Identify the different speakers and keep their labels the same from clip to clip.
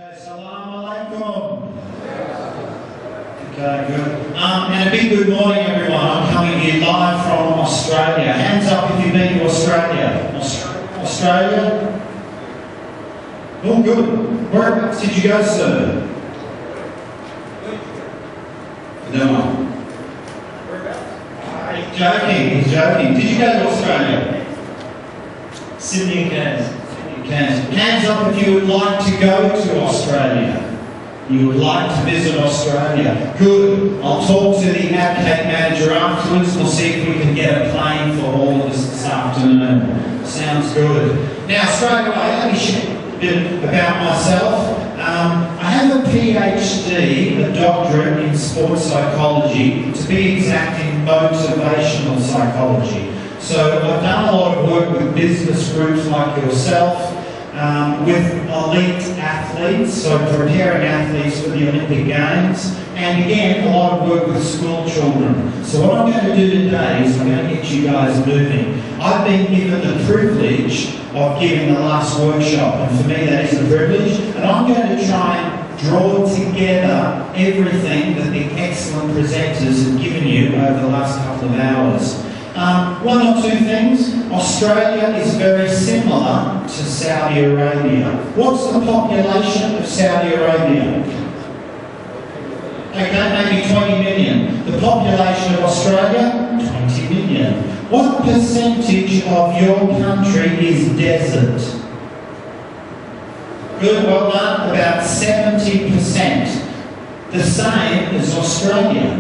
Speaker 1: Okay, Assalamu alaikum. Okay, good. And a big good morning, everyone. I'm coming here live from Australia. Hands up if you've been to Australia. Australia? Oh, good. Whereabouts did you go, sir? No one. He's joking. He's joking. Did you go to Australia? Sydney and Cairns. Hands up if you would like to go to Australia. You would like to visit Australia. Good. I'll talk to the Abqaiq manager afterwards. We'll see if we can get a plane for all of us this afternoon. Sounds good. Now, straight away, let me share a bit about myself. I have a PhD, a doctorate in sports psychology, to be exact in motivational psychology. So I've done a lot of work with business groups like yourself, with elite athletes, so preparing athletes for the Olympic Games, and again, a lot of work with school children. So what I'm going to do today is I'm going to get you guys moving. I've been given the privilege of giving the last workshop, and for me that is a privilege, and I'm going to try and draw together everything that the excellent presenters have given you over the last couple of hours. One or two things. Australia is very similar to Saudi Arabia. What's the population of Saudi Arabia? Okay, maybe 20 million. The population of Australia? 20 million. What percentage of your country is desert? Good, well done. About 70%. The same as Australia.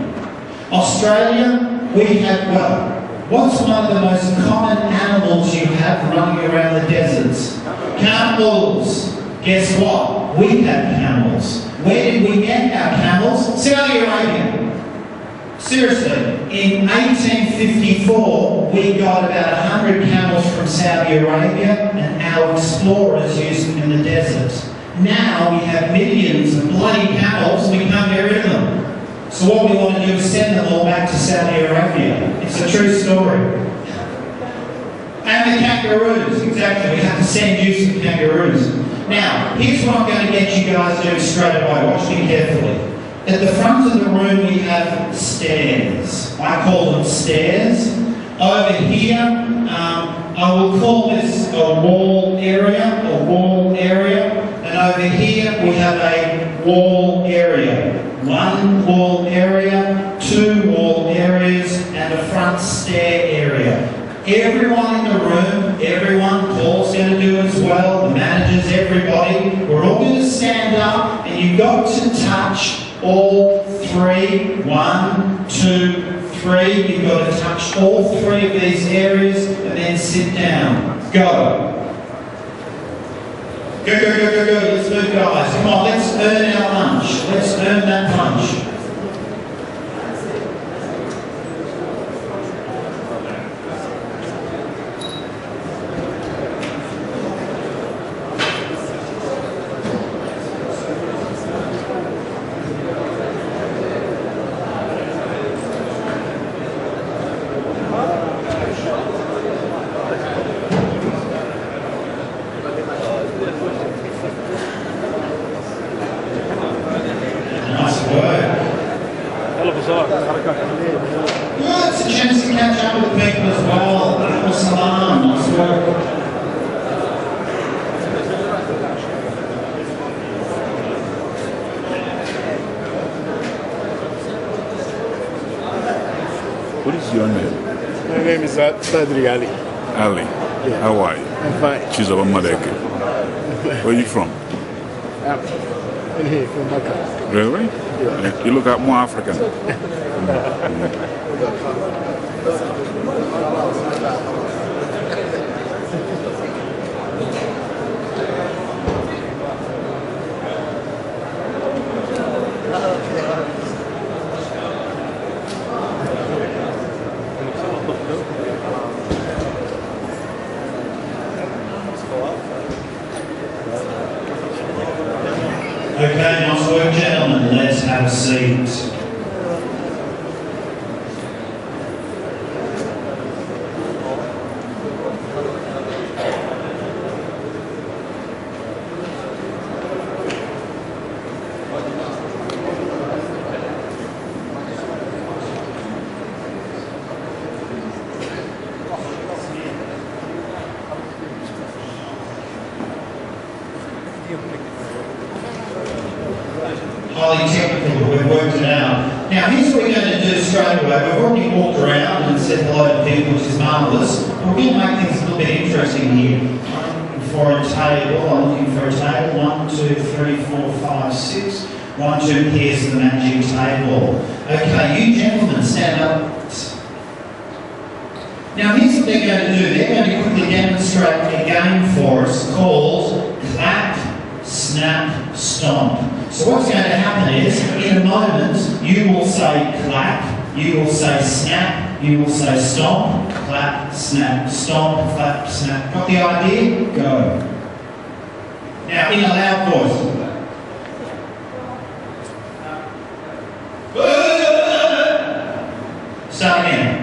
Speaker 1: Australia, we have, well, what's one of the most common animals you have running around the deserts? Camels. Guess what? We have camels. Where did we get our camels? Saudi Arabia. Seriously, in 1854, we got about 100 camels from Saudi Arabia, and our explorers used them in the desert. Now we have millions of bloody camels, and we can't get rid of them. So what we want to do is send them all back to Saudi Arabia. It's a true story. And the kangaroos, exactly. We have to send you some kangaroos. Now, here's what I'm going to get you guys doing straight away. Watch me carefully. At the front of the room we have stairs. I call them stairs. Over here, I will call this a wall area, and over here we have a wall area. One wall area, two wall areas, and a front stair area. Everyone in the room, everyone, Paul's going to do as well, the managers, everybody, we're all going to stand up, and you've got to touch all three. 1, 2, 3. You've got to touch all three of these areas and then sit down. Go. Go, go, go, go, go. Let's move, guys. Come on, let's earn our lunch. Let's earn that lunch. Good, it's a chance to catch up with people as well. Salam, nice work.
Speaker 2: What is your name?
Speaker 3: My name is Sadri Ali.
Speaker 2: Ali.
Speaker 3: Yeah.
Speaker 2: How are you?
Speaker 3: I'm fine.
Speaker 2: She's of a Madeke. Where are you from?
Speaker 3: I'm in here from Makkah.
Speaker 2: Really?
Speaker 3: Yeah.
Speaker 2: You look like more African.
Speaker 1: Okay, nice work, gentlemen. Let's have a seat. highly technical, but we've worked it out. Now, here's what we're going to do straight away. We've already walked around and said hello to people, which is marvellous. But we're going to make things a little bit interesting here. I'm looking for a table. I'm looking for a table. 1, 2, 3, 4, 5, 6. 1, 2, here's the magic table. Okay, you gentlemen, stand up. Now, here's what they're going to do. They're going to quickly demonstrate a game for us called Clap, Snap, Stomp. So what's going to happen is, in a moment, you will say clap, you will say snap, you will say stomp, clap, snap, stomp, clap, snap. Got the idea? Go. Now, in a loud voice. Start again.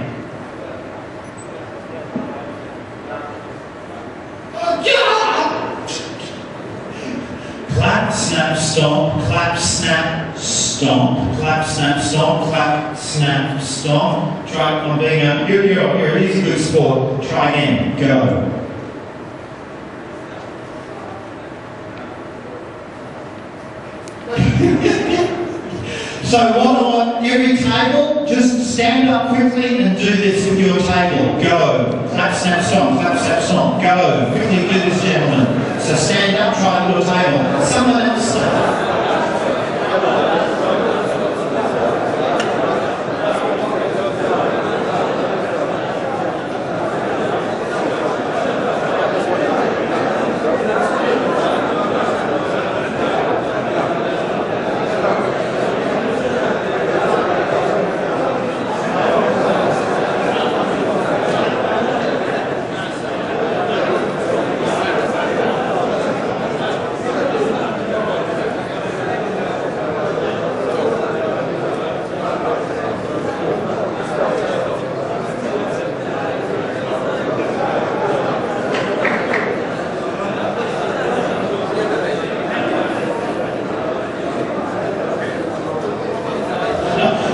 Speaker 1: Clap, snap, stomp, clap, snap, stomp, clap, snap, stomp, clap, snap, stomp. Try, I'm being you're a easy good sport. Try again, go. So what I want, every table, just stand up quickly and do this with your table. Go. Clap, snap, stomp, clap, snap, stomp. Go. Quickly do this, gentlemen. So stand up, try your table. Someone else start.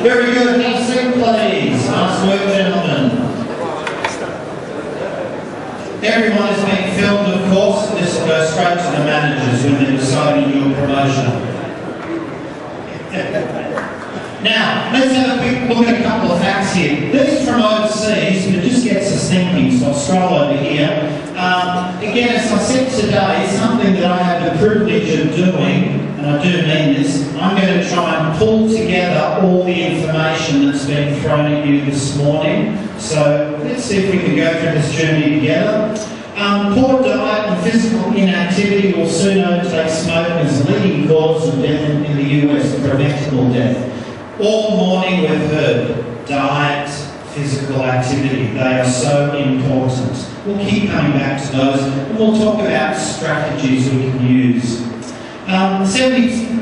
Speaker 1: Very good. Now sit, please. Nice work, gentlemen. Everyone is being filmed, of course. This will go straight to the managers when they're deciding your promotion. Now, let's have a quick look at a couple of facts here. These from overseas, but it just gets us thinking, so I'll scroll over here. Again, as I said today, something that I have the privilege of doing, and I do mean this, I'm going to try and pull together all the information that's been thrown at you this morning. So let's see if we can go through this journey together. Poor diet and physical inactivity will soon overtake smoking as the leading cause of death in the US, preventable death. All morning we've heard diet, physical activity. They are so important. We'll keep coming back to those and we'll talk about strategies we can use. 70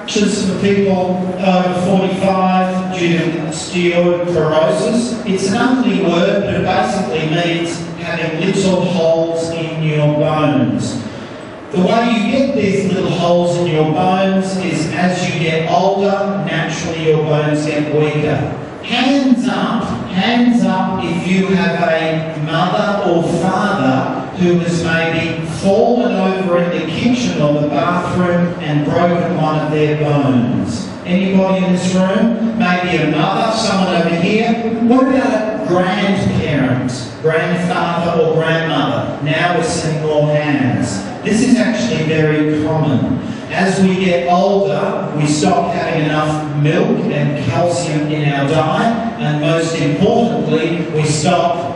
Speaker 1: for people over 45 due to osteoporosis. It's an ugly word, but it basically means having little holes in your bones. The way you get these little holes in your bones is as you get older, naturally your bones get weaker. Hands up if you have a mother or father who has maybe fallen over in the kitchen or the bathroom and broken one of their bones. Anybody in this room? Maybe a mother, someone over here. What about a grandparent, grandfather or grandmother? Now we're seeing more hands. This is actually very common. As we get older, we stop having enough milk and calcium in our diet, and most importantly, we stop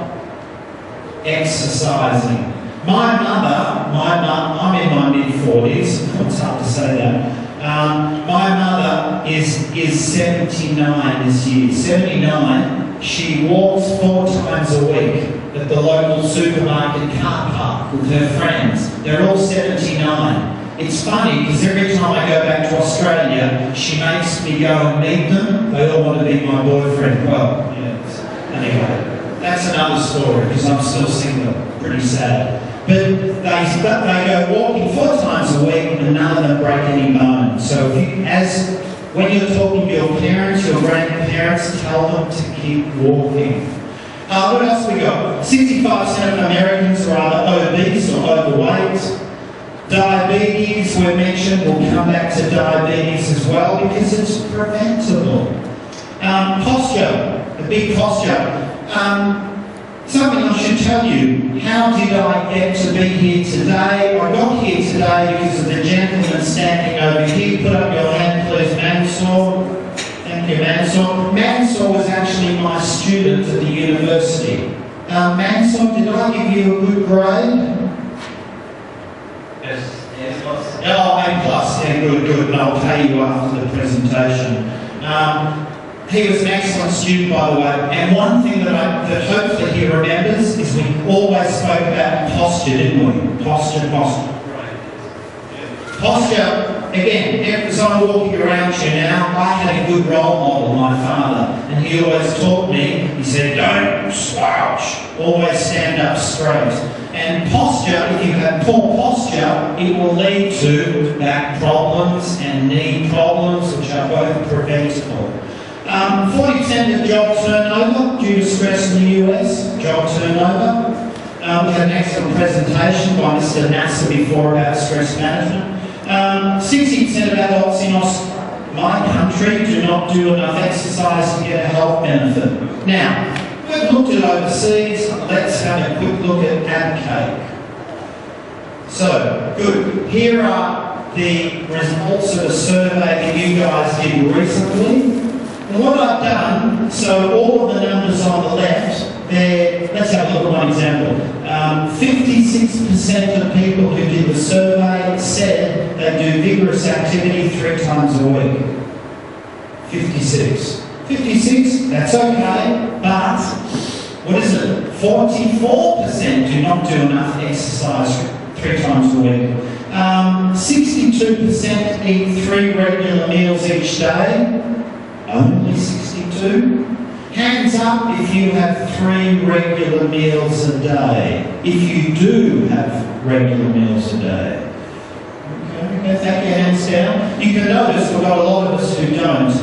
Speaker 1: exercising. My mother, I'm in my mid-40s, it's hard to say that. My mother is 79 this year. 79, she walks 4 times a week at the local supermarket car park with her friends. They're all 79. It's funny because every time I go back to Australia, she makes me go and meet them. They all want to be my boyfriend. Well, yes. Anyway, that's another story because I'm still single. Pretty sad. But they go walking 4 times a week and none of them break any bones. So when you're talking to your parents, your grandparents, tell them to keep walking. What else we got? 65% of Americans are either obese or overweight. Diabetes, we mentioned, we'll come back to diabetes as well because it's preventable. Posture, a big posture. Something I should tell you, how did I get to be here today? I got here today because of the gentleman standing over here. Put up your hand, please, Mansour. Thank you, Mansour. Mansour was actually my student at the university. Mansour, did I give you a good grade?
Speaker 4: Yes, boss.
Speaker 1: Oh, A+, yeah, good, and I'll pay you after the presentation. He was an excellent student, by the way, and one thing that hopefully he remembers is we always spoke about posture, didn't we? Posture. Posture, again, as I'm walking around you now, I had a good role model, my father, and he always taught me, he said, don't slouch, always stand up straight. And posture, if you have poor posture, it will lead to back problems and knee problems, which are both preventable. 40% of job turnover due to stress in the US, job turnover. We had an excellent presentation by Mr. Nasser before about stress management. 60% of adults in my country do not do enough exercise to get a health benefit. Now, we've looked at overseas, let's have a quick look at Abqaiq. So, good. Here are the results of a survey that you guys did recently. And what I've done, so all of the numbers on the left, let's have a look at one example. 56% of people who did the survey said they do vigorous activity 3 times a week. 56. 56, that's okay, but what is it? 44% do not do enough exercise 3 times a week. 62% eat 3 regular meals each day. Only 62. Hands up if you have 3 regular meals a day. If you do have regular meals a day. Okay, thank you, hands down. You can notice we've got a lot of us who don't.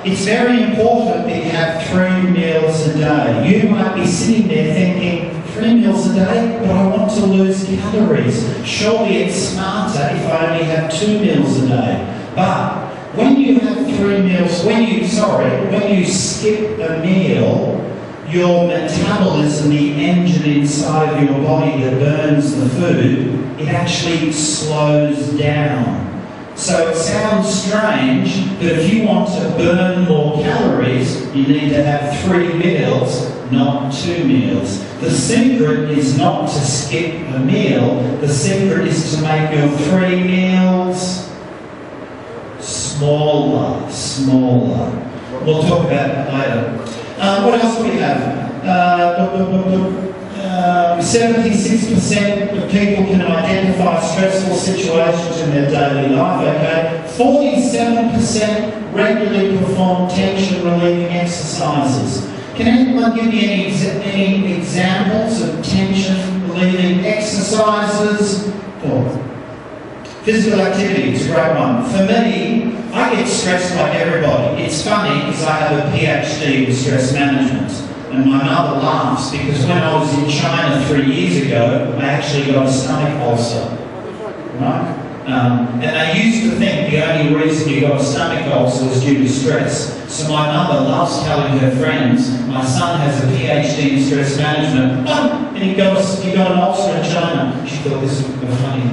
Speaker 1: It's very important that you have 3 meals a day. You might be sitting there thinking, 3 meals a day, but I want to lose calories. Surely it's smarter if I only have 2 meals a day. But when you have 3 meals, when you skip a meal, your metabolism, the engine inside of your body that burns the food, it actually slows down. So it sounds strange, but if you want to burn more calories, you need to have 3 meals, not 2 meals. The secret is not to skip a meal, the secret is to make your 3 meals smaller. We'll talk about that later. What else do we have? 76% of people can identify stressful situations in their daily life, okay? 47% regularly perform tension relieving exercises. Can anyone give me any examples of tension relieving exercises? Physical activity is a great one. For me, I get stressed like everybody. It's funny because I have a PhD in stress management. And my mother laughs because when I was in China 3 years ago, I actually got a stomach ulcer. Right? And they used to think the only reason you got a stomach ulcer was due to stress. So my mother loves telling her friends, my son has a PhD in stress management. Oh, and he got an ulcer in China. She thought this was funny.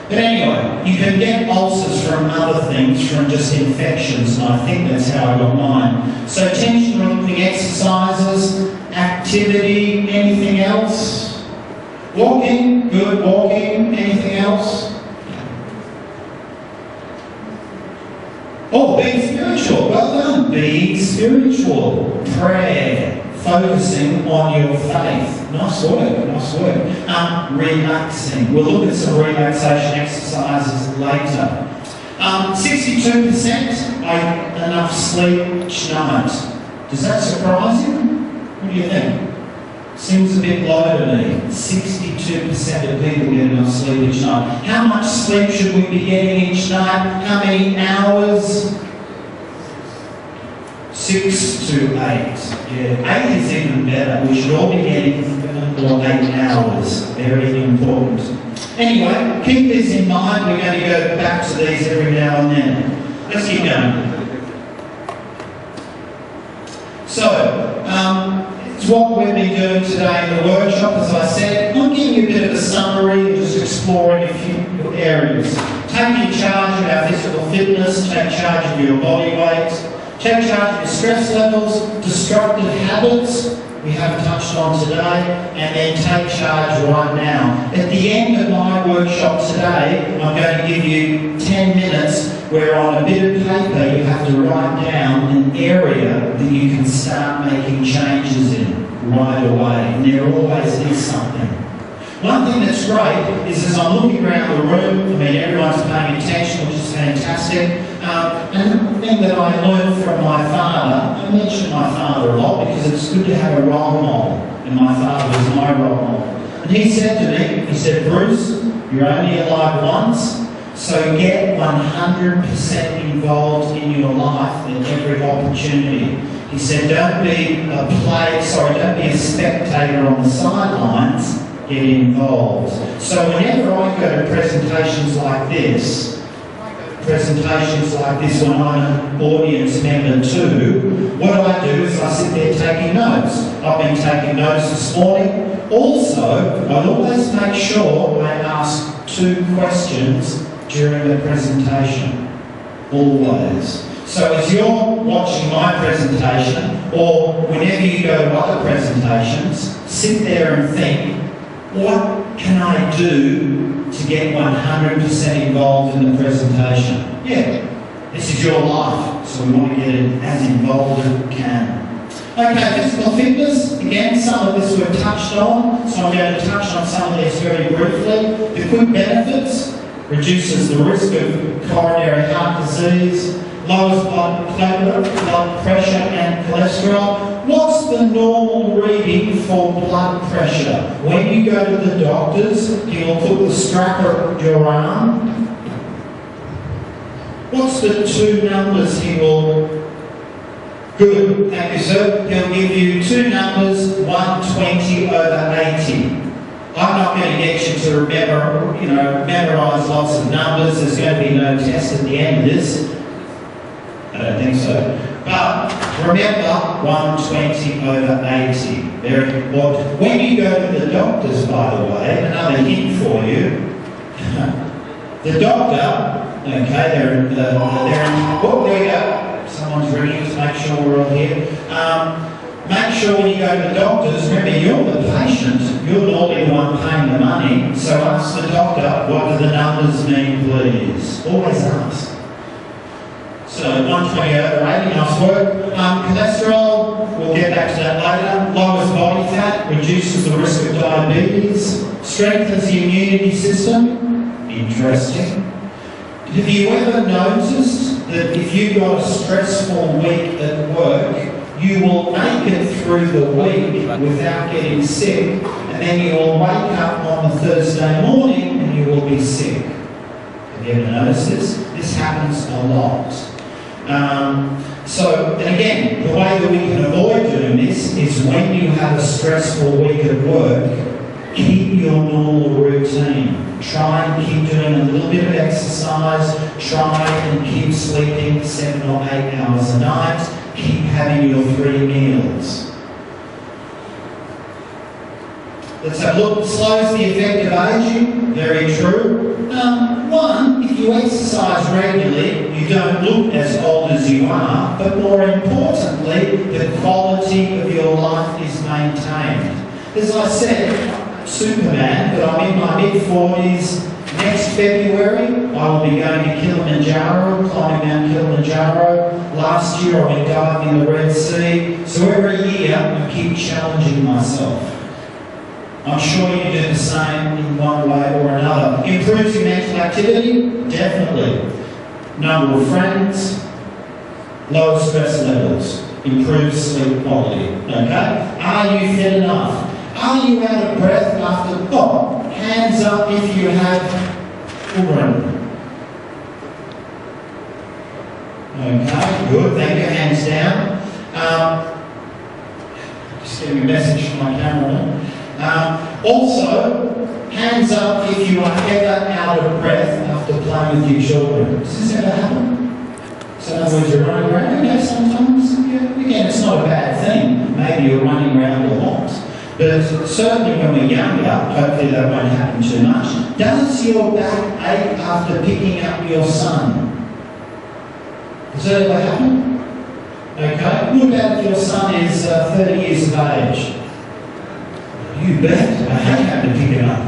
Speaker 1: But anyway, you can get ulcers from other things, from just infections, and I think that's how I got mine. So tension relieving exercises, activity, anything else? Walking, good, walking, anything else? Oh, being spiritual, well done. Being spiritual, prayer, focusing on your faith. Nice work. Relaxing. We'll look at some relaxation exercises later. 62% get enough sleep each night. Does that surprise you? What do you think? Seems a bit low to me. 62% of people get enough sleep each night. How much sleep should we be getting each night? How many hours? 6 to 8. Yeah, 8 is even better. We should all be getting 8 hours. Very important. Anyway, keep this in mind. We're going to go back to these every now and then. Let's keep going. So, it's what we've been doing today in the workshop. As I said, I'm giving you a bit of a summary and just exploring a few areas. Taking charge of our physical fitness, take charge of your body weight, take charge of your stress levels, destructive habits we haven't touched on today, and then take charge right now. At the end of my workshop today, I'm going to give you 10 minutes where on a bit of paper you have to write down an area that you can start making changes in right away. And there always is something. One thing that's great is as I'm looking around the room, I mean everyone's paying attention, which is fantastic. And the thing that I learned from my father, I mention my father a lot because it's good to have a role model, and my father was my role model. And he said to me, he said, Bruce, you're only alive once, so get 100% involved in your life at every opportunity. He said, don't be a spectator on the sidelines, get involved. So whenever I go to presentations like this when I'm an audience member too, what I do is I sit there taking notes. I've been taking notes this morning. Also, I always make sure I ask 2 questions during the presentation. Always. So as you're watching my presentation, or whenever you go to other presentations, sit there and think, what can I do to get 100% involved in the presentation? Yeah, this is your life, so we want to get it as involved as we can. Okay, physical fitness, again, some of this we've touched on, so I'm going to touch on some of these very briefly. The quick benefits: reduces the risk of coronary heart disease, lowers blood pressure and cholesterol. What's the normal reading for blood pressure? When you go to the doctors, he'll put the strap around your arm. What's the 2 numbers he will... Good, thank you sir. He'll give you 2 numbers, 120 over 80. I'm not going to get you to memorise lots of numbers. There's going to be no test at the end of this. I don't think so. But remember, 120 over 80. Very important. When you go to the doctors, by the way, another hint for you, the doctor, okay, there we go. Someone's ringing us, make sure we're all here. Make sure when you go to the doctors, remember you're the patient, you're normally the one paying the money, so ask the doctor, what do the numbers mean, please? Always ask. So 120 over 80, nice work. Cholesterol, we'll get back to that later. Lowers body fat, reduces the risk of diabetes, strengthens the immunity system. Interesting. Have you ever noticed that if you've got a stressful week at work, you will make it through the week without getting sick, and then you will wake up on the Thursday morning and you will be sick? Have you ever noticed this? This happens a lot. And again, the way that we can avoid doing this is when you have a stressful week at work, keep your normal routine. Try and keep doing a little bit of exercise. Try and keep sleeping 7 or 8 hours a night. Keep having your 3 meals. Let's have a look. Slows the effect of aging. Very true. 1, if you exercise regularly, you don't look as old as you are, but more importantly, the quality of your life is maintained. As I said, Superman, but I'm in my mid-40s. Next February, I will be going to Kilimanjaro, climbing Mount Kilimanjaro. Last year, I went diving in the Red Sea. So every year, I keep challenging myself. I'm sure you do the same in one way or another. Improves your mental activity? Definitely. Number of friends, lower stress levels, improves sleep quality. Okay? Are you fit enough? Are you out of breath after? Oh, hands up if you have children. Okay, good. Thank you. Hands down. Just getting a message from my camera. Also, hands up if you are ever out of breath after playing with your children. Does this ever happen? So in other words, you're running around, okay, sometimes. Yeah, again, it's not a bad thing. Maybe you're running around a lot. But certainly when we're younger, hopefully that won't happen too much. Does your back ache after picking up your son? Does that ever happen? Okay. What about if your son is 30 years of age? You bet. I hate having to pick him up.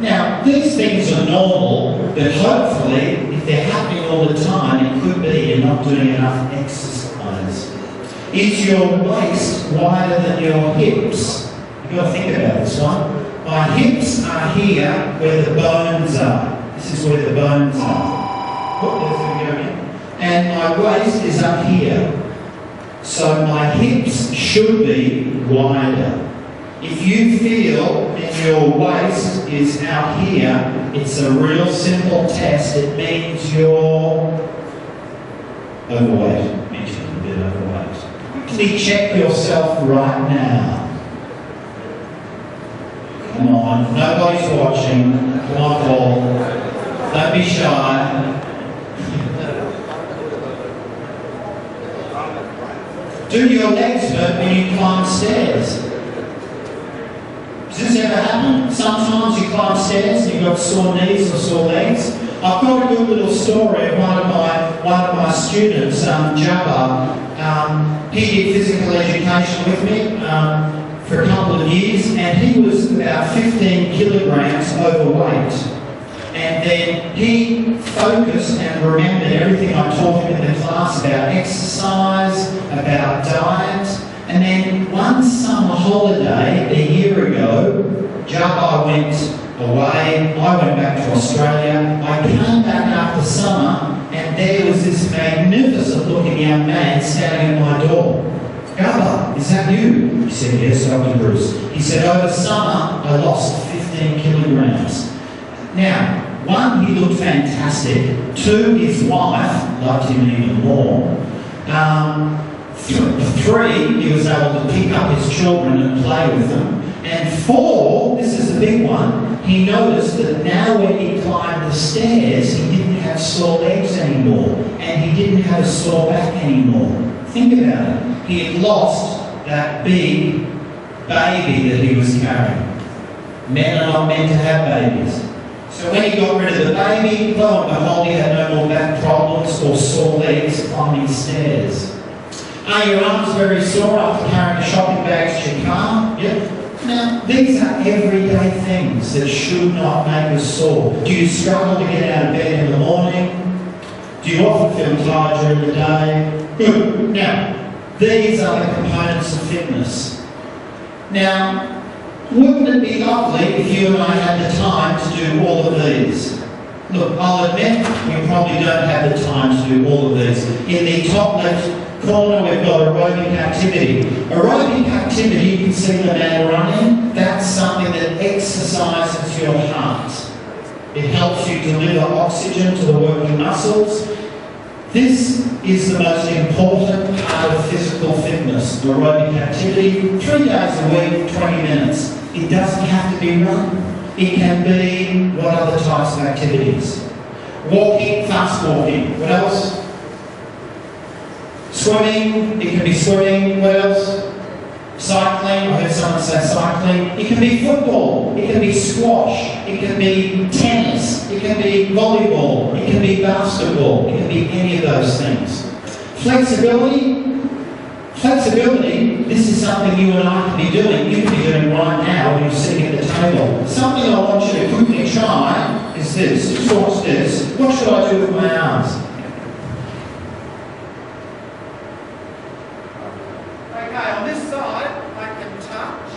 Speaker 1: Now, these things are normal, but hopefully, if they're happening all the time, it could be you're not doing enough exercise. Is your waist wider than your hips? You've got to think about this one. My hips are here where the bones are. This is where the bones are. Oh, there's the go again. And my waist is up here. So my hips should be wider. If you feel that your waist is out here, it's a real simple test. It means you're overweight. It means you're a bit overweight. Quickly check yourself right now. Come on, nobody's watching. Come on, Paul. Don't be shy. Do your legs hurt when you climb stairs? Does this ever happen? Sometimes you climb stairs and you've got sore knees or sore legs. I've got a good little story of one of my students, Jabba. He did physical education with me for a couple of years, and he was about 15 kilograms overweight. And then he focused and remembered everything I taught him in the class about exercise, about diet. And then one summer holiday a year ago, Jabba went away, I went back to Australia. I came back after summer, and there was this magnificent looking young man standing at my door. Jabba, is that you? He said, yes, Dr. Bruce. He said, over summer, I lost 15 kilograms. Now, one, he looked fantastic. Two, his wife loved him even more. Three, he was able to pick up his children and play with them. And four, this is the big one, he noticed that now when he climbed the stairs, he didn't have sore legs anymore, and he didn't have a sore back anymore. Think about it. He had lost that big baby that he was carrying. Men are not meant to have babies. So when he got rid of the baby, lo and behold, he had no more back problems or sore legs climbing stairs. Are your arms very sore after carrying shopping bags to your car? Yep. Now, these are everyday things that should not make us sore. Do you struggle to get out of bed in the morning? Do you often feel tired during the day? Good. Now, these are the components of fitness. Now, wouldn't it be lovely if you and I had the time to do all of these? Look, I'll admit we probably don't have the time to do all of these. In the top left corner, we've got aerobic activity. Aerobic activity, you can see the man running. That's something that exercises your heart. It helps you deliver oxygen to the working muscles. This is the most important part of physical fitness, aerobic activity. 3 days a week, 20 minutes. It doesn't have to be run. It can be what other types of activities? Walking, fast walking. What else? Swimming. It can be swimming. What else? Cycling. I heard someone say cycling. It can be football. It can be squash. It can be tennis. It can be volleyball. It can be basketball. It can be any of those things. Flexibility. Flexibility, this is something you and I can be doing. You can be doing right now when you're sitting at the table. Something I want you to quickly try is this. Just watch this. What should I do with my arms? Okay, on this side, I can touch.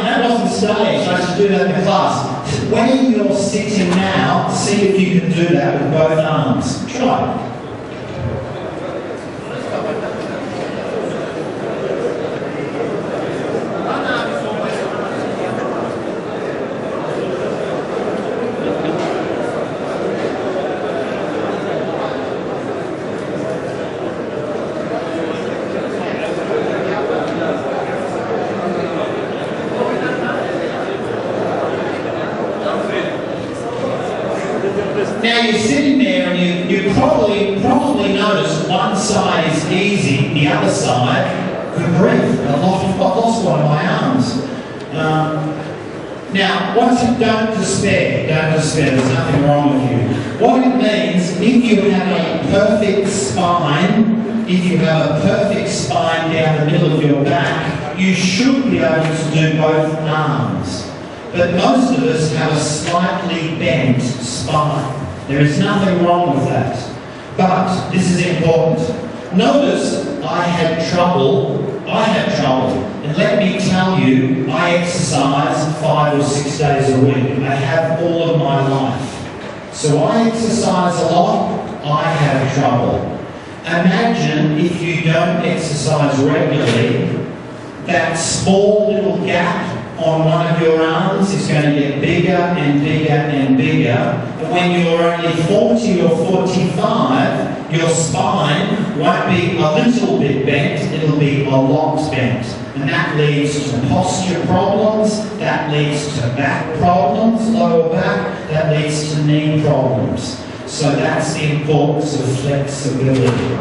Speaker 1: That wasn't stage. I should do that in class. When you're sitting now, see if you can do that with both arms. Try. Now you're sitting there and you probably noticed one side is easy, the other side, good grief, I've lost one of my arms. Now, don't despair, there's nothing wrong with you. What it means, if you have a perfect spine, down the middle of your back, you should be able to do both arms. But most of us have a slightly bent spine. There is nothing wrong with that. But this is important. Notice I had trouble, and let me tell you, I exercise 5 or 6 days a week. I have all of my life. So I exercise a lot, I have trouble. Imagine if you don't exercise regularly, that small little gap on one of your arms is going to get bigger and bigger and bigger. And when you're only 40 or 45, your spine won't be a little bit bent, it'll be a lot bent. And that leads to posture problems, that leads to back problems, lower back, that leads to knee problems. So that's the importance of flexibility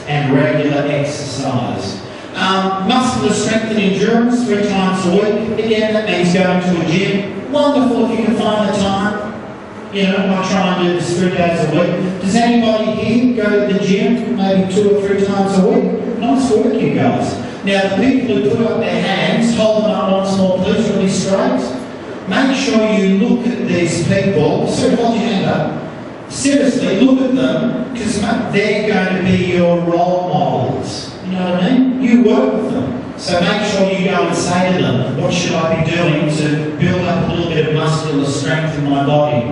Speaker 1: and regular exercise. Muscular strength and endurance 3 times a week. Again, that means going to a gym. Wonderful if you can find the time. You know, I try and do this 3 days a week. Does anybody here go to the gym maybe 2 or 3 times a week? Nice work, you guys. Now, the people who put up their hands, hold them up once more, please, really straight. Make sure you look at these people. So hold your hand up. Seriously, look at them, because they're going to be your role models. You know what I mean? You work with them. So make sure you go and say to them, what should I be doing to build up a little bit of muscular strength in my body?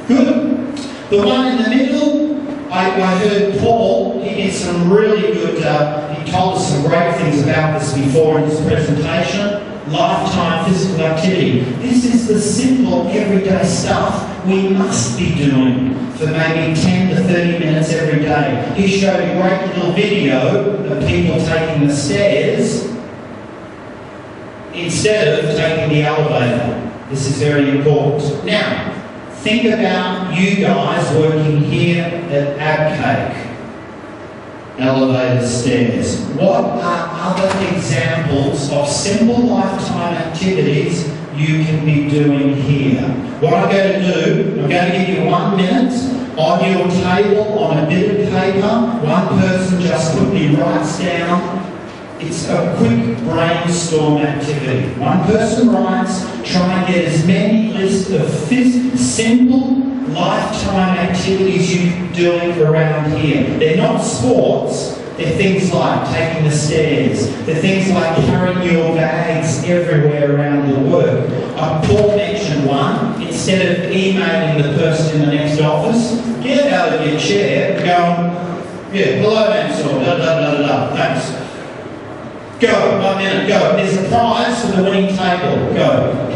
Speaker 1: Good. The one in the middle, I heard Paul, he did some really good, he told us some great things about this before in his presentation. Lifetime physical activity. This is the simple, everyday stuff we must be doing for maybe 10 to 30 minutes every day. He showed a great little video of people taking the stairs instead of taking the elevator. This is very important. Now, think about you guys working here at Abqaiq. Elevator, stairs. What are other examples of simple lifetime activities you can be doing here? What I'm going to do, I'm going to give you 1 minute on your table, on a bit of paper. One person just quickly writes down. It's a quick brainstorm activity. One person writes, try and get as many lists of simple lifetime activities you're doing around here. They're not sports, they're things like taking the stairs, they're things like carrying your bags everywhere around your work. Paul mentioned one. Instead of emailing the person in the next office, get out of your chair and go, yeah, hello Mansour, da da da da da, thanks. Go, 1 minute, go. There's a prize for the winning table, go.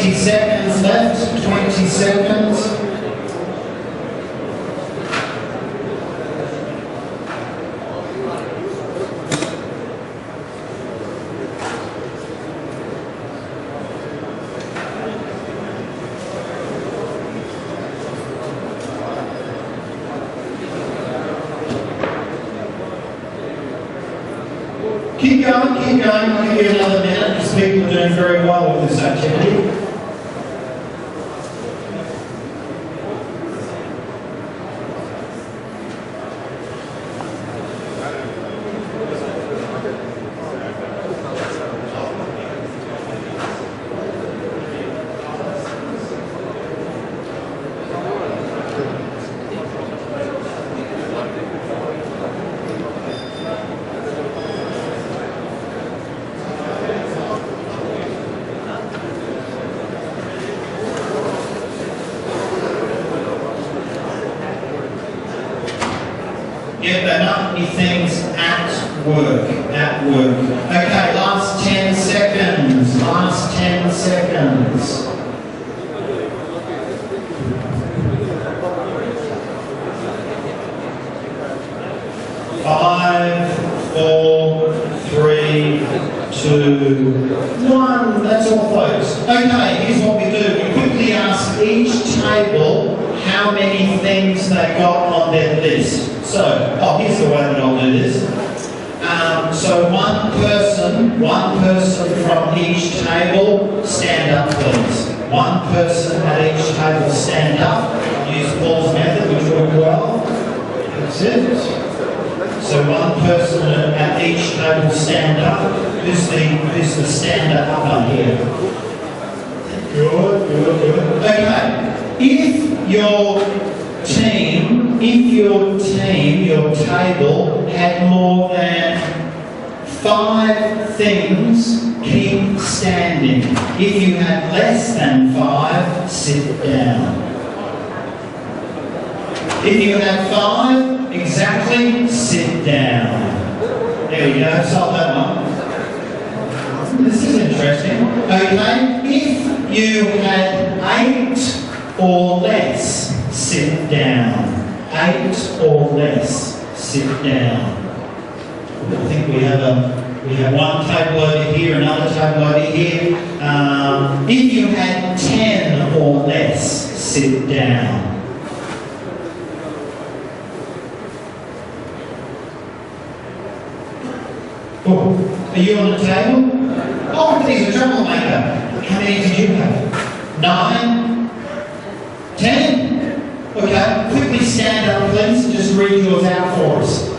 Speaker 1: Seconds left, 20 seconds. Keep going, I'll give you another minute because people are doing very well with this activity. Yep, there are not many things at work, Okay, last 10 seconds, last 10 seconds. 5, 4, 3, 2, 1. That's all, folks. Okay, here's what we do. We quickly ask each table how many things they got on their list. So, here's the way that I'll do this. So one person from each table, stand up, please. One person at each table, stand up. Use Paul's method, which worked well. That's it. So one person at each table, stand up. Who's the stander upper here? Good. Okay. If your table had more than 5 things, keep standing. If you had less than 5, sit down. If you had 5, exactly, sit down. There we go, solve that one. This is interesting. Okay, if you had 8 or less, sit down. 8 or less, sit down. I think we have one table over here, another table over here. If you had 10 or less, sit down. Oh, are you on the table? Oh, he's a troublemaker. How many did you have? 9? 10? Okay, quickly stand up, please, and just read yours out for us.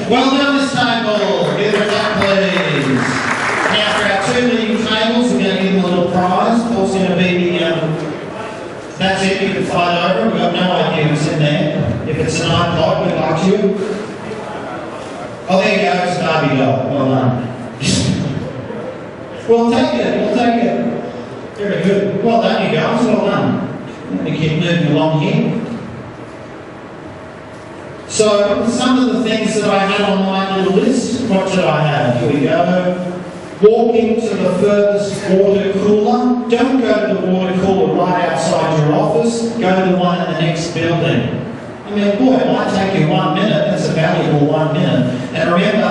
Speaker 1: Well done, this table. Give it up, please. Now, for our 2 leading tables, we're going to give them a little prize. Paul's going to be that's it, you can fight over. We've got no idea what's in there. If it's an iPod, we'd like you. Oh, there you go, it's Barbie doll. Well done. We'll take it. Very good. Well done, you guys. Well done. Let me keep moving along here. So, some of the things that I had on my little list, what did I have? Here we go. Walking to the furthest water cooler. Don't go to the water cooler right outside your office. Go to the one in the next building. I mean, boy, it might take you 1 minute. That's a valuable 1 minute. And remember,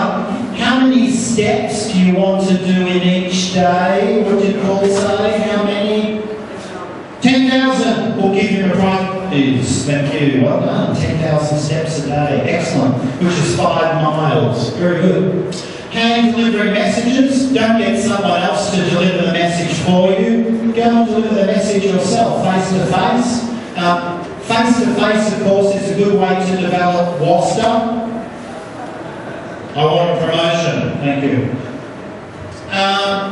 Speaker 1: how many steps do you want to do in each day? What did Paul say? How many? 10,000. We'll give you a prize. Thank you. Well done. 10,000 steps a day. Excellent. Which is 5 miles. Very good. Hand delivering messages. Don't get someone else to deliver the message for you. Go and deliver the message yourself, face to face. Face to face, of course, is a good way to develop WASTA. I want a promotion. Thank you.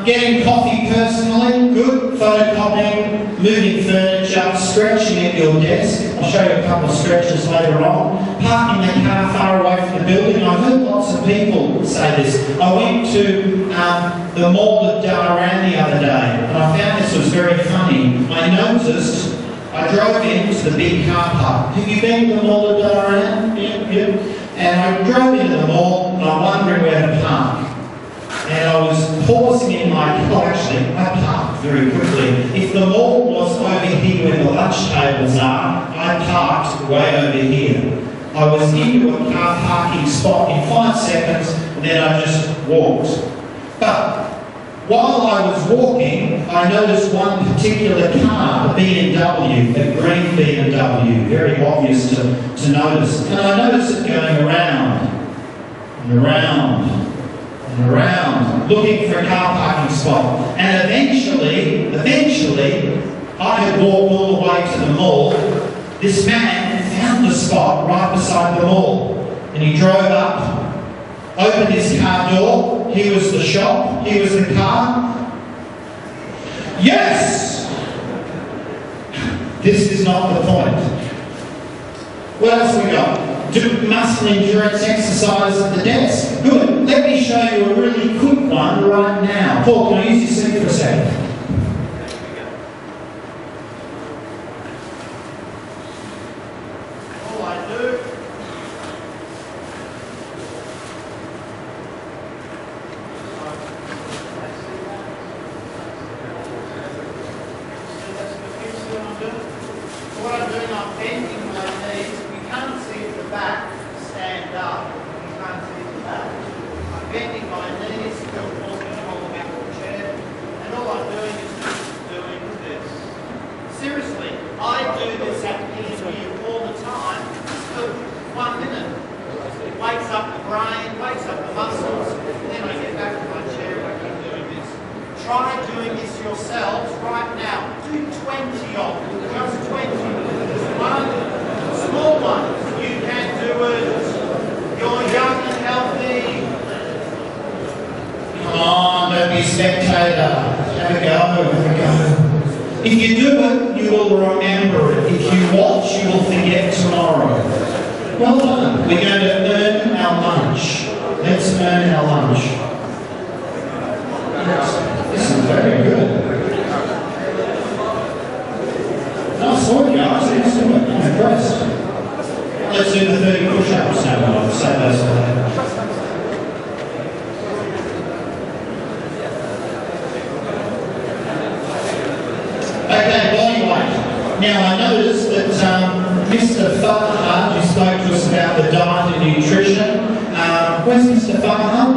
Speaker 1: Getting coffee personally, good. Photocopying, moving furniture, stretching at your desk. I'll show you a couple of stretches later on. Parking the car far away from the building. I've heard lots of people say this. I went to the mall at Aramco the other day, and I found this was very funny. I noticed, I drove into the big car park. Have you been to the mall at Aramco? Yeah. And I drove into the mall, and I'm wondering where to park. And I was pausing in my car. Actually, I parked very quickly. If the mall was over here where the lunch tables are, I parked way over here. I was into a car parking spot in 5 seconds, and then I just walked. But while I was walking, I noticed one particular car, a BMW, a green BMW, very obvious to notice. And I noticed it going around and around and around, looking for a car parking spot. And eventually, I had walked all the way to the mall. This man found the spot right beside the mall. And he drove up, opened his car door. Here was the shop, here was the car. Yes! This is not the point. What else we got? Do muscle endurance exercise at the desk. Good. Let me show you a really quick one right now. Paul, can I use your seat for a second? All I do what I'm doing, I'm bending my knees. We can't see the back stand up. We can't see the back. I'm bending my knees, walking along the back of the chair, and all I'm doing is just doing this. Seriously, I do this at PMU all the time for 1 minute. It wakes up the brain, wakes up the muscles, and then I get back to my chair and I keep doing this. Try doing this yourselves right now. Do 20 of them, just 20. One, small one. You can do it. You're young and healthy. Come on, don't be a spectator. Have a go, have a go. If you do it, you will remember it. If you watch, you will forget tomorrow. Well done. We're going to earn our lunch. Let's earn our lunch. This is very good. Nice work, guys. Let's do it. I'm impressed. Let's do the 30 push-ups now. I'll say those for later. Okay, body weight. Now, I noticed that Mr. Farhad, who spoke to us about the diet and nutrition, where's Mr. Farhad?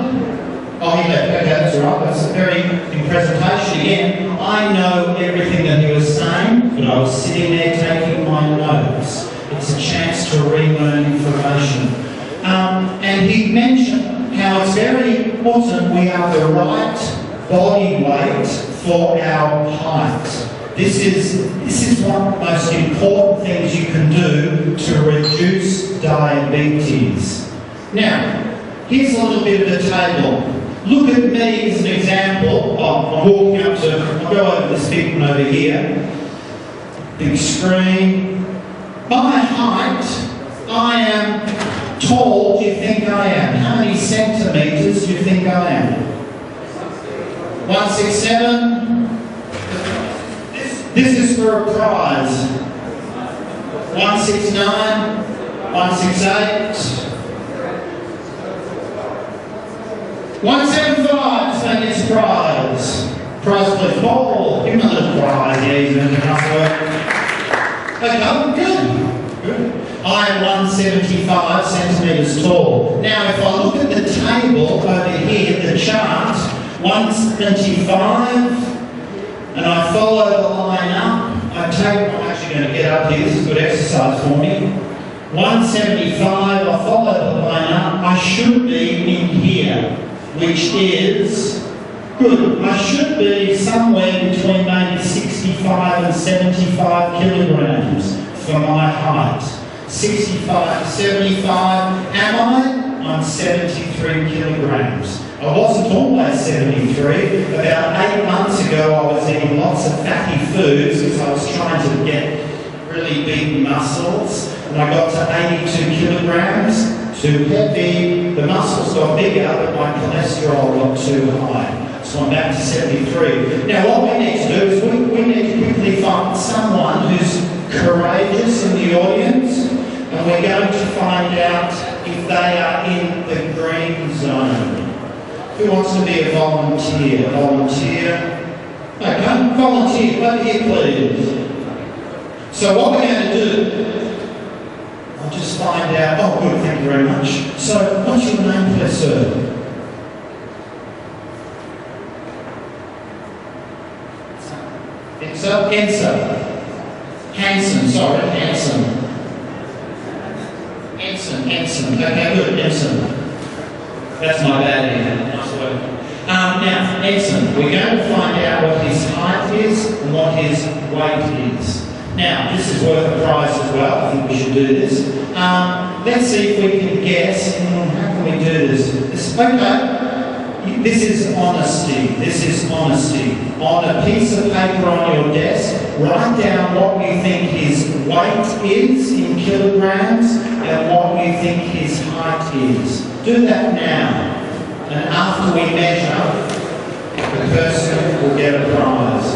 Speaker 1: Oh, he left. Okay, that's all right. That's a very good presentation again. I know everything that he was saying, but I was sitting there taking my notes. It's a chance to relearn information. And he mentioned how it's very important we have the right body weight for our height. This is one of the most important things you can do to reduce diabetes. Now, here's a little bit of a table. Look at me as an example. I'm walking up to, I'll go over this big one over here. Big screen. My height, I am tall, do you think I am? How many centimetres do you think I am? 167? This is for a prize. 169? 168? 175, so it's a prize. Prize please. Paul, give him a little prize. Yeah, he's doing enough work. Okay, good. I am 175 centimetres tall. Now, if I look at the table over here, the chart, 175, and I follow the line up, I'm actually going to get up here, this is good exercise for me. 175, I follow the line up, I should be in here, which is good. I should be somewhere between maybe 65 and 75 kilograms for my height. 65 to 75, am I? I'm 73 kilograms. I wasn't always 73. About 8 months ago, I was eating lots of fatty foods because I was trying to get really big muscles. And I got to 82 kilograms, too heavy. The muscles got bigger, but my cholesterol got too high. So I'm back to 73. Now what we need to do is we need to quickly find someone who's courageous in the audience, and we're going to find out if they are in the green zone. Who wants to be a volunteer? Volunteer? Okay, volunteer, over here please. So what we're going to do, I'll just find out, oh good, thank you very much. So what's your name please, sir? Hanson, sorry, Hanson. Okay, good, Hanson. That's my bad here. Nice work. Now, Hanson, we're going to find out what his height is and what his weight is. Now, this is worth a prize as well. I think we should do this. Let's see if we can guess. How can we do this? Okay. This is honesty. This is honesty. On a piece of paper on your desk, write down what you think his weight is in kilograms and what you think his height is. Do that now. And after we measure, the person will get a prize.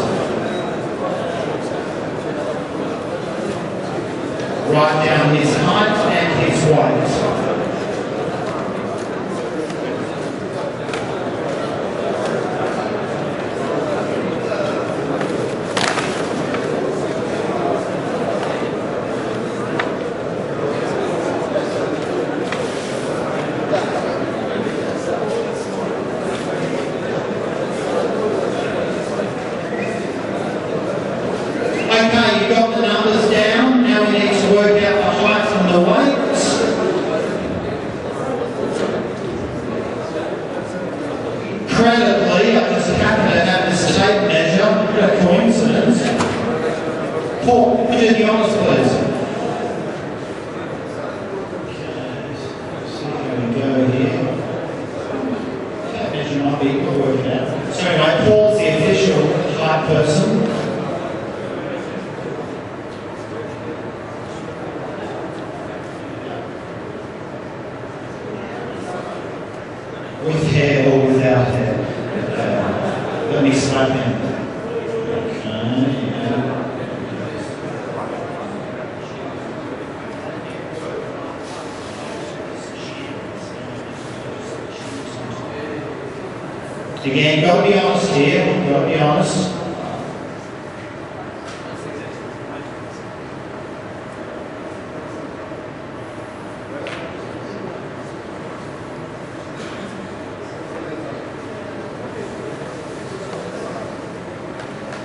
Speaker 1: Write down his height and his weight. Okay, you've got the numbers down. Now we need to work out the height and the weight. Incredibly, I just happen to have this tape measure. What a coincidence. Paul, would you be honest, please? Okay, see how we go here. That measure might be, we'll work it out. So anyway, Paul's the official height person. With hair or without hair. Let me slap him. Again, got to be honest here. Got to be honest.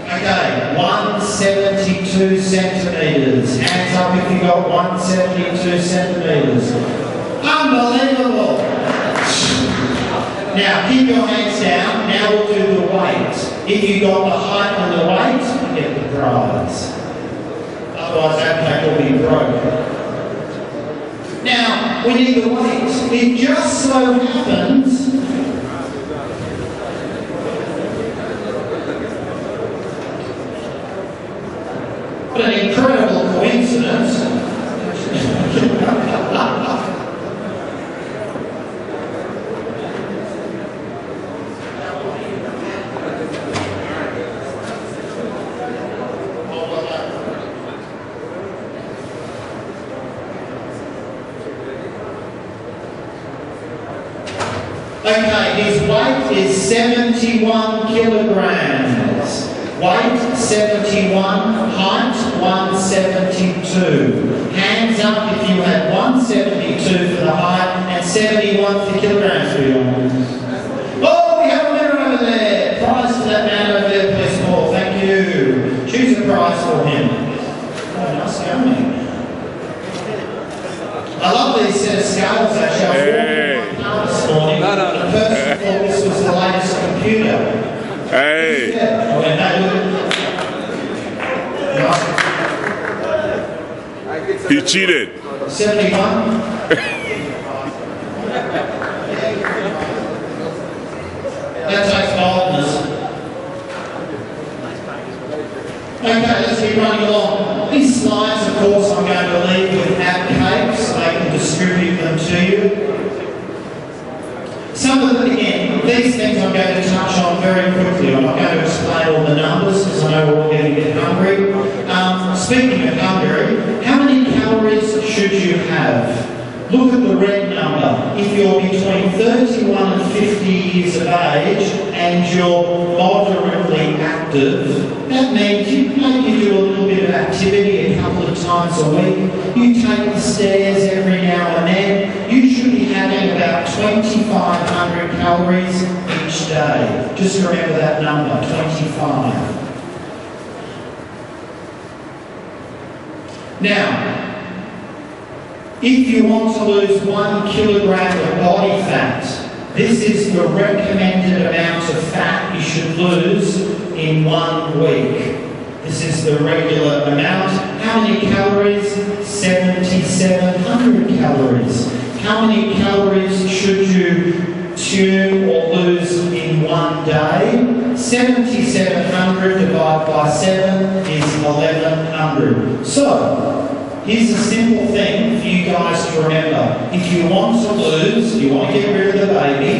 Speaker 1: Okay, 172 centimetres. Hands up if you got 172 centimetres. Unbelievable! Now, keep your hands down. Now we'll do the weight. If you got the height and the weight, you get the prize. Otherwise, Abqaiq will be broke. Now, we need the weight. It just so happens what an incredible coincidence. Okay, his weight is 71 kilograms. Weight 71, height 172. Hands up if you had 172 for the height and 71 for kilograms for your arms. Oh, we have a winner over there. Prize for that man over there, please, Paul. Thank you. Choose a prize for him. Oh, nice going. I love these set of scales actually.
Speaker 2: Hey.
Speaker 1: This morning. The person thought this was the latest computer.
Speaker 2: Hey.
Speaker 1: Yeah.
Speaker 2: He cheated.
Speaker 1: 71. keep running along. These slides, of course, I'm going to leave with Abqaiq so they can distribute them to you. Some of them, again, these things I'm going to touch on very quickly. I'm not going to explain all the numbers because I know we're all going to get hungry. Speaking of hungry, how many calories should you have? Look at the red number. If you're between 31 and 50 years of age and you're moderately active, that means you maybe do a little bit of activity a couple of times a week. You take the stairs every now and then. You should be having about 2,500 calories each day. Just remember that number, 25. Now, if you want to lose 1 kilogram of body fat, this is the recommended amount of fat you should lose in 1 week. This is the regular amount. How many calories? 7,700 calories. How many calories should you consume or lose in 1 day? 7,700 divided by 7 is 1,100. So, here's a simple thing for you guys to remember. If you want to lose, you want to get rid of the baby,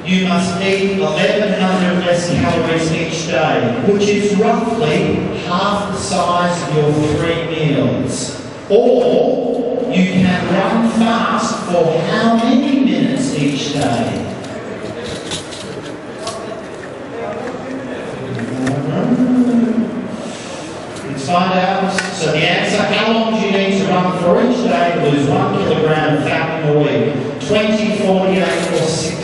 Speaker 1: you must eat 1,100 less calories each day, which is roughly half the size of your 3 meals. Or you can run fast for how many minutes each day? Let's find out. So the answer, how long do you need to run for each day to lose 1 kilogram of fat in a week? 20, 48 or 60?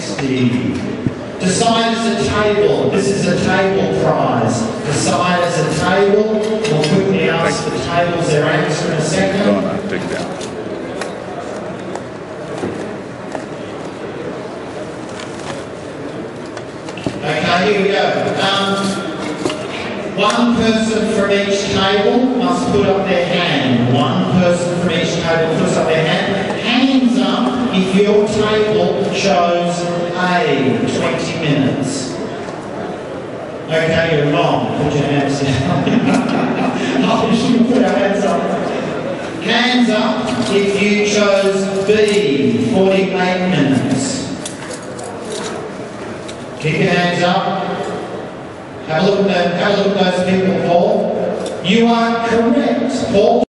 Speaker 1: Decide as a table. This is a table prize. Decide as a table. We'll quickly ask the tables their answer in a second.
Speaker 2: Go on, take that.
Speaker 1: Okay, here we go. One person from each table must put up their hand. One person from each table puts up their hand. Hands up if your table chose A, 20 minutes. Okay, you're wrong. Put your hands down. Oh, you should put your hands up. Hands up if you chose B, 48 minutes. Keep your hands up. Have a look at those people, Paul. You are correct, Paul.